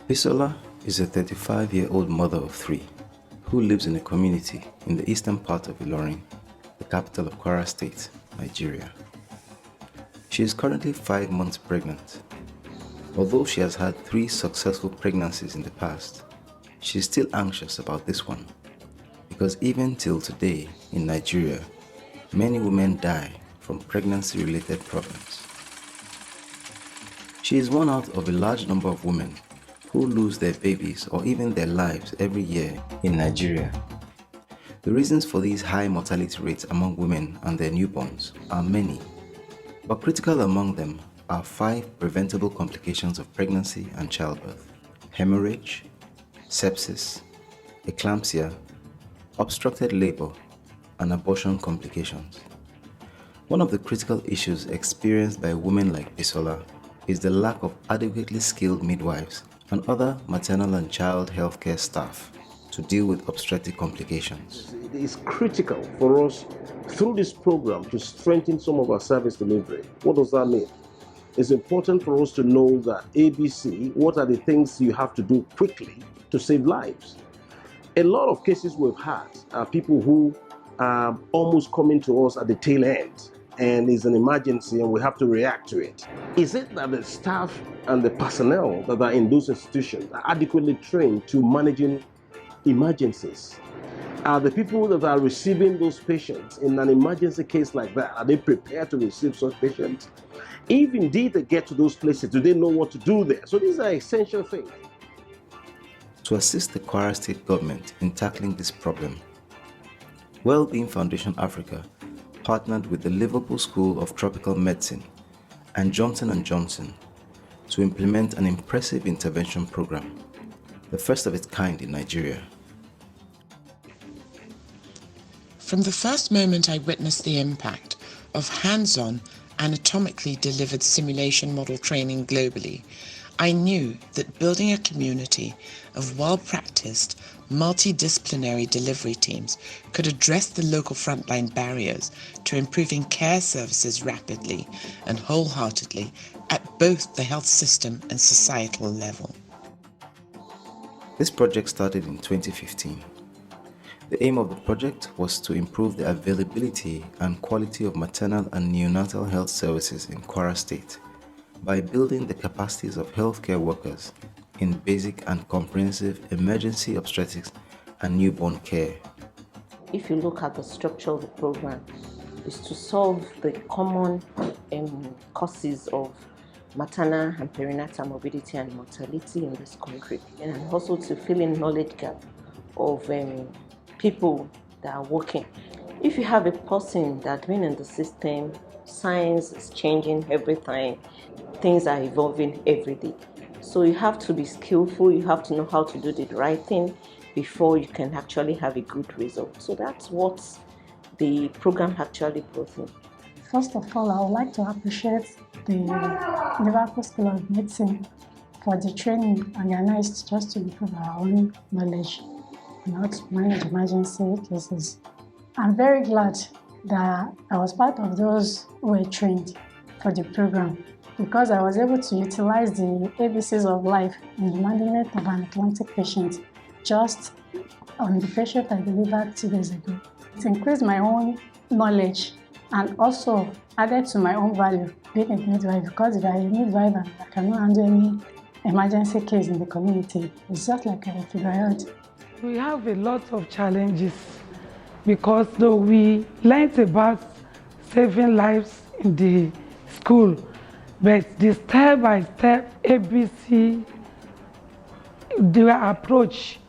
Bisola is a 35-year-old mother of three who lives in a community in the eastern part of Ilorin, the capital of Kwara State, Nigeria. She is currently 5 months pregnant. Although she has had 3 successful pregnancies in the past, she is still anxious about this one because even till today in Nigeria, many women die from pregnancy-related problems. She is one out of a large number of women who lose their babies or even their lives every year in Nigeria. The reasons for these high mortality rates among women and their newborns are many, but critical among them are 5 preventable complications of pregnancy and childbirth: hemorrhage, sepsis, eclampsia, obstructed labor, and abortion complications. One of the critical issues experienced by women like Bisola is the lack of adequately skilled midwives and other maternal and child healthcare staff to deal with obstetric complications. It is critical for us through this program to strengthen some of our service delivery. What does that mean? It's important for us to know that ABC, what are the things you have to do quickly to save lives? A lot of cases we've had are people who are almost coming to us at the tail end, and it's an emergency and we have to react to it. Is it that the staff and the personnel that are in those institutions are adequately trained to managing emergencies? Are the people that are receiving those patients in an emergency case like that, are they prepared to receive such patients? If indeed they get to those places, do they know what to do there? So these are essential things. To assist the Kwara State government in tackling this problem, Wellbeing Foundation Africa partnered with the Liverpool School of Tropical Medicine and Johnson & Johnson to implement an impressive intervention program, the first of its kind in Nigeria. From the first moment I witnessed the impact of hands-on, anatomically delivered simulation model training globally, I knew that building a community of well-practiced, multidisciplinary delivery teams could address the local frontline barriers to improving care services rapidly and wholeheartedly at both the health system and societal level. This project started in 2015. The aim of the project was to improve the availability and quality of maternal and neonatal health services in Kwara State by building the capacities of healthcare workers in basic and comprehensive emergency obstetrics and newborn care. If you look at the structure of the program, is to solve the common causes of maternal and perinatal morbidity and mortality in this country, and also to fill in knowledge gap of people that are working. If you have a person that's been in the system, science is changing every time, things are evolving every day. So you have to be skillful, you have to know how to do the right thing before you can actually have a good result. So that's what the program actually brought in. First of all, I would like to appreciate the Liverpool School of Medicine for the training organized just to improve our own knowledge on how to manage emergency cases. I'm very glad that I was part of those who were trained for the program, because I was able to utilize the ABCs of life in the management of an eclamptic patient just on the patient I delivered 2 days ago. It increased my own knowledge and also added to my own value being a midwife, because if I am a midwife and I cannot handle any emergency case in the community, it's just like a figure. We have a lot of challenges because though we learned about saving lives in the school, but the step-by-step ABC, their approach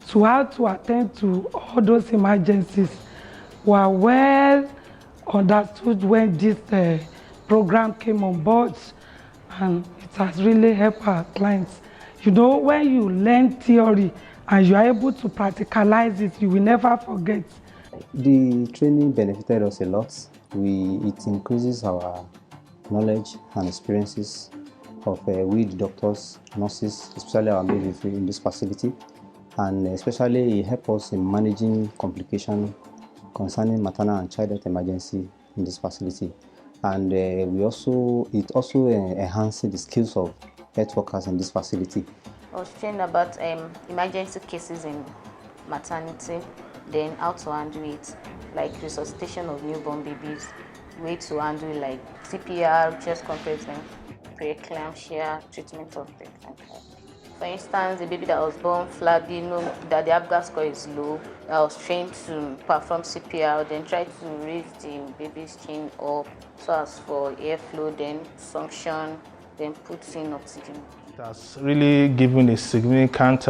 to how to attend to all those emergencies were well understood when this program came on board, and it has really helped our clients. You know, when you learn theory and you are able to practicalize it, you will never forget. The training benefited us a lot. It increases our knowledge and experiences of we the doctors, nurses, especially our midwifery in this facility, and especially it helps us in managing complications concerning maternal and child health emergency in this facility. And it also enhances the skills of health workers in this facility. I was trained about emergency cases in maternity, then how to handle it, like resuscitation of newborn babies, way to handle like CPR, chest compression, preeclampsia, treatment of preeclampsia. For instance, a baby that was born flabby, that the Apgar score is low, I was trained to perform CPR, then try to raise the baby's chin up so as for airflow, then suction, then put in oxygen. It has really given a significant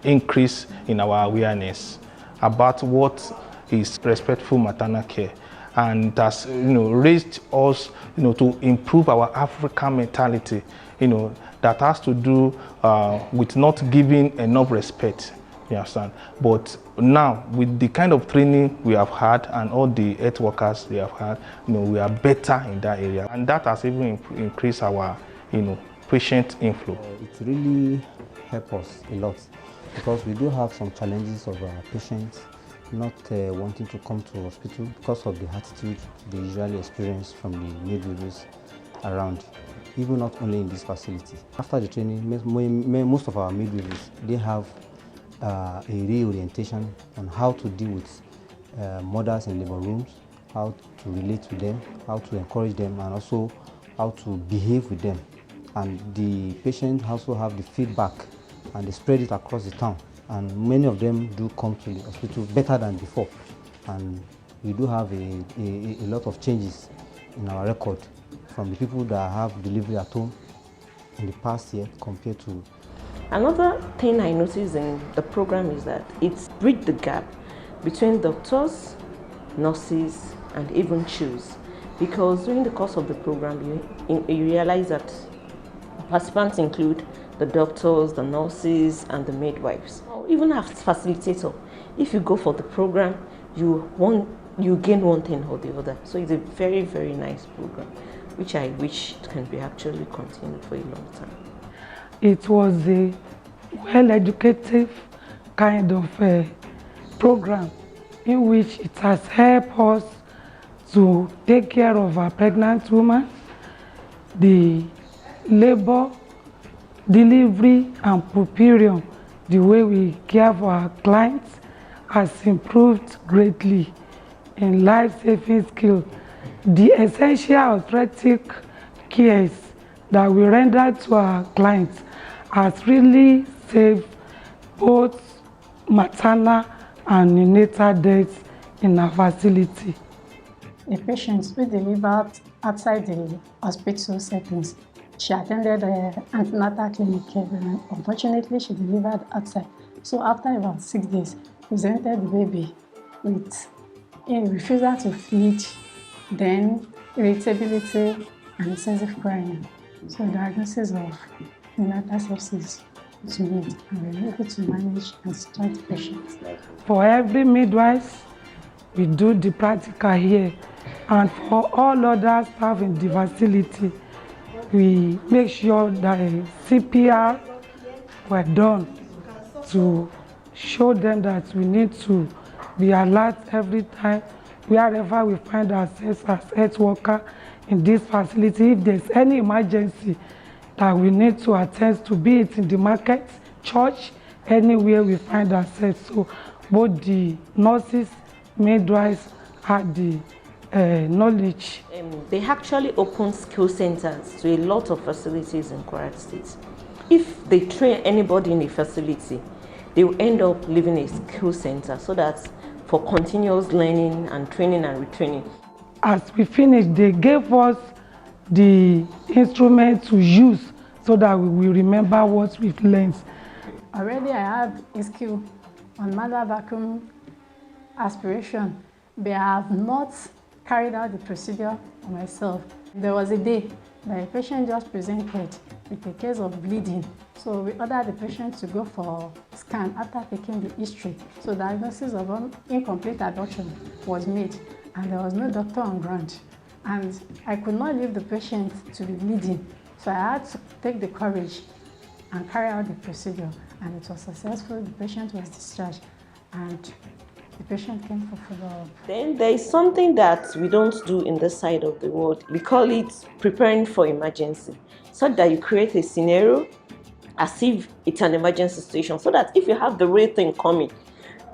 increase in our awareness about what is respectful maternal care, and it has raised us to improve our African mentality that has to do with not giving enough respect, you understand. But now with the kind of training we have had and all the health workers we have had, we are better in that area, and that has even increased our patient inflow. It really helps us a lot because we do have some challenges of our patients not wanting to come to hospital because of the attitude they usually experience from the midwives around, even not only in this facility. After the training, most of our midwives, they have a reorientation on how to deal with mothers in labor rooms, how to relate to them, how to encourage them, and also how to behave with them. And the patients also have the feedback and they spread it across the town. And many of them do come to the hospital better than before. And we do have a lot of changes in our record from the people that have delivery at home in the past year compared to. Another thing I noticed in the program is that it's bridged the gap between doctors, nurses, and even CHOs. Because during the course of the program, you realize that participants include the doctors, the nurses, and the midwives. Even as facilitator, if you go for the program, you gain one thing or the other. So it's a very, very nice program, which I wish it can be actually continued for a long time. It was a well-educated kind of program in which it has helped us to take care of our pregnant women, the labor, delivery, and puerperium. The way we care for our clients has improved greatly in life-saving skills. The essential obstetric cares that we render to our clients has really saved both maternal and neonatal deaths in our facility. The patients who delivered outside the hospital settings, she attended the antenatal clinic and unfortunately she delivered outside. So after about 6 days, presented the baby with a refusal to feed, then irritability and excessive crying. So diagnosis of neonatal sepsis was made and we were able to manage and start the patient. For every midwife, we do the practical here, and for all other staff in the facility, we make sure that CPR were done to show them that we need to be alert every time wherever we find ourselves as health worker in this facility. If there's any emergency that we need to attend to, be it in the market, church, anywhere we find ourselves. So both the nurses, midwives had the knowledge. They actually open skill centers to a lot of facilities in Kwara State. If they train anybody in a facility, they will end up leaving a skill center so that for continuous learning and training and retraining. As we finished, they gave us the instrument to use so that we will remember what we've learned. Already I have a skill on manual vacuum aspiration, but I have not carried out the procedure myself. There was a day that a patient just presented with a case of bleeding. So we ordered the patient to go for scan after taking the history. So diagnosis of incomplete abortion was made and there was no doctor on ground. And I could not leave the patient to be bleeding. So I had to take the courage and carry out the procedure, and it was successful. The patient was discharged and the patient came for follow-up. Then there is something that we don't do in this side of the world. We call it preparing for emergency, so that you create a scenario as if it's an emergency situation, so that if you have the real thing coming,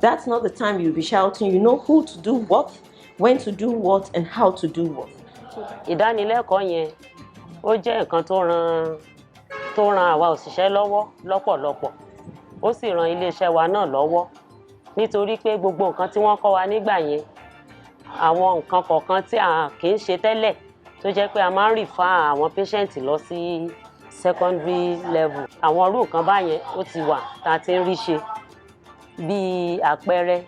that's not the time you'll be shouting. You know who to do what, when to do what, and how to do what. Ìdánilẹ́kọ̀ọ́ yẹn ó jẹ́ nǹkan tó ran àwa òṣìṣẹ́ lọ́wọ́ lọ́pọ̀lọpọ̀, ó sì ran iléeṣẹ́ wa náà lọ́wọ́ nítorí pé gbogbo nǹkan tí wọ́n kọ́ wa nígbà yẹn àwọn nǹkan kọ̀ọ̀kan tí a kì í ṣe tẹ́lẹ̀ tó jẹ́ pé a máa ń refer àwọn patient lọ sí secondary level. Àwọn irú nǹkan báyẹn ó ti wà tá a ti ń rí ṣe bí àpẹẹrẹ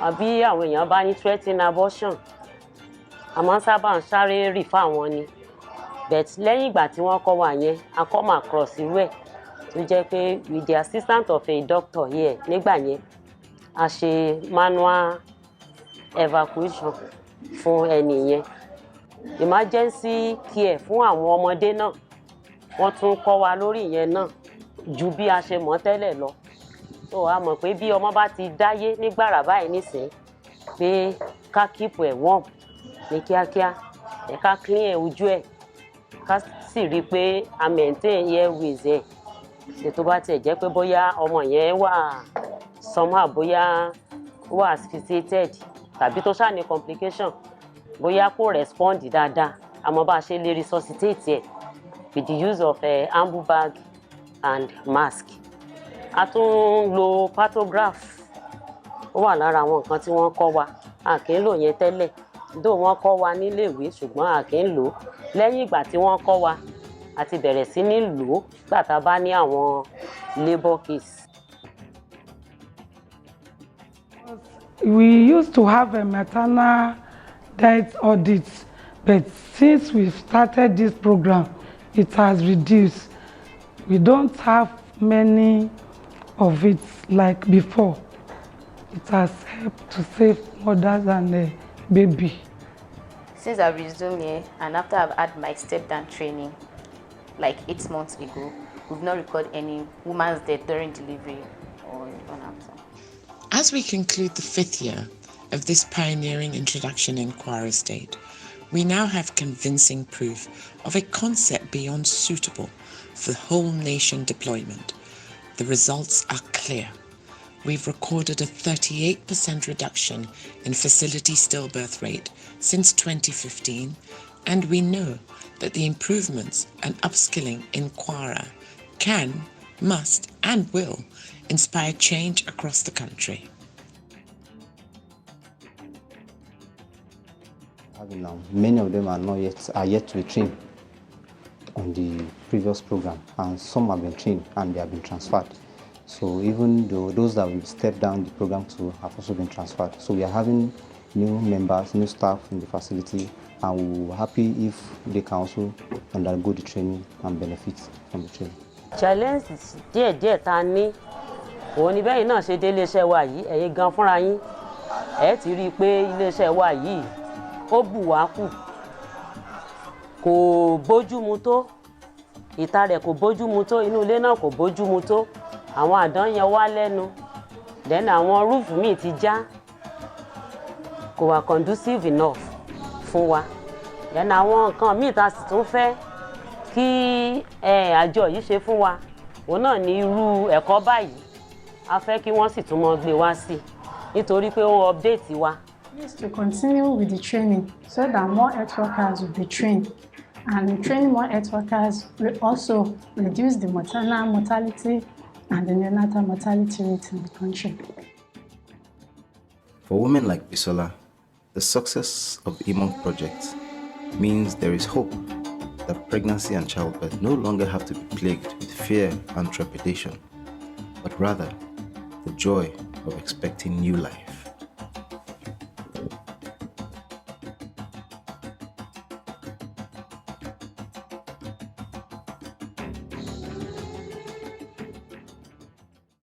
àbí àwọn èèyàn bá ní threatening abortion a máa ń sábà ń sáré refer wọn ni, but lẹ́yìn ìgbà tí wọ́n kọ́ wa yẹn a come across irú ẹ̀ tó jẹ́ pé with the assistance of a doctor here nígbà yẹn a ṣe manual evacuation fún ẹni yẹn. Emergency care fún àwọn ọmọdé náà wọ́n tún kọ́ wa lórí ìyẹn náà ju bí a ṣe mọ̀ tẹ́lẹ̀ lọ. So a mọ̀ pé bí ọmọ bá ti dáyé nígbàrà báyìí nísìn pé ká keep ẹ̀ warm ní kíákíá, ká clean ẹ̀ ojú ẹ̀, ká sì rí pé a maintain airways ẹ̀. Ètò bá tiẹ̀ jẹ́ pé bóyá ọmọ yẹn wà somehow bóyá wà asphyxiated tàbí tó ṣáà ní complication bóyá kò respond dáadáa, àmọ́ bá a ṣe lè resuscitate ẹ̀ with the use of ambu bag and mask. A tún lo pathograph, ó wà lára àwọn nǹkan tí wọ́n kọ́ wa, a kì í lò yẹn tẹ́lẹ̀ dó wọ́n kọ́ wa níléèwé ṣùgbọ́n a kì í lò lẹ́yìn ìgbà tí wọ́n kọ́ wa a ti bẹ̀rẹ̀ sí ní lò gbà tá a bá ní àwọn labour case. We used to have a maternal death audit, but since we've started this program, it has reduced. We don't have many of it like before. It has helped to save mothers and baby. Since I've resumed here and after I've had my step-down training like 8 months ago, we've not recorded any woman's death during delivery or even after. As we conclude the 5th year of this pioneering introduction in Kwara State, we now have convincing proof of a concept beyond suitable for whole nation deployment. The results are clear. We've recorded a 38% reduction in facility stillbirth rate since 2015, and we know that the improvements and upskilling in Kwara can, must, and will inspire change across the country. Many of them are yet to be trained on the previous program, and some have been trained and they have been transferred. So even though those that will step down the program to have also been transferred. So we are having new members, new staff in the facility, and we're happy if they can also undergo the training and benefit from the training. Challenges díẹ̀ tá a ní òun ni bẹ́ẹ̀ náà ṣe dé iléeṣẹ́ wa yìí, ẹ̀yin gan fúnra yín ẹ̀ ti rí i pé iléeṣẹ́ wa yìí ó bù wá kù, kò bójúmu tó, ìta rẹ̀ kò bójúmu tó, inú ilé náà kò bójúmu tó, àwọn àdán yẹn wá lẹ́nu, then àwọn roof míì ti já, kò wà conducive enough fún wa, then àwọn nǹkan míì tá a sì tún fẹ́ kí àjọ yìí ṣe fún wa òun náà ní irú ẹ̀kọ́ báyìí a fẹ́ kí wọ́n sì tún mọ́ gbé wá sí nítorí pé ó update wa. Please to continue with the training so that more health workers will be trained, and training more health workers will also reduce the maternal mortality and the neonatal mortality rate in the country. For women like Bisola, the success of the EMONC project means there is hope that pregnancy and childbirth no longer have to be plagued with fear and trepidation, but rather the joy of expecting new life.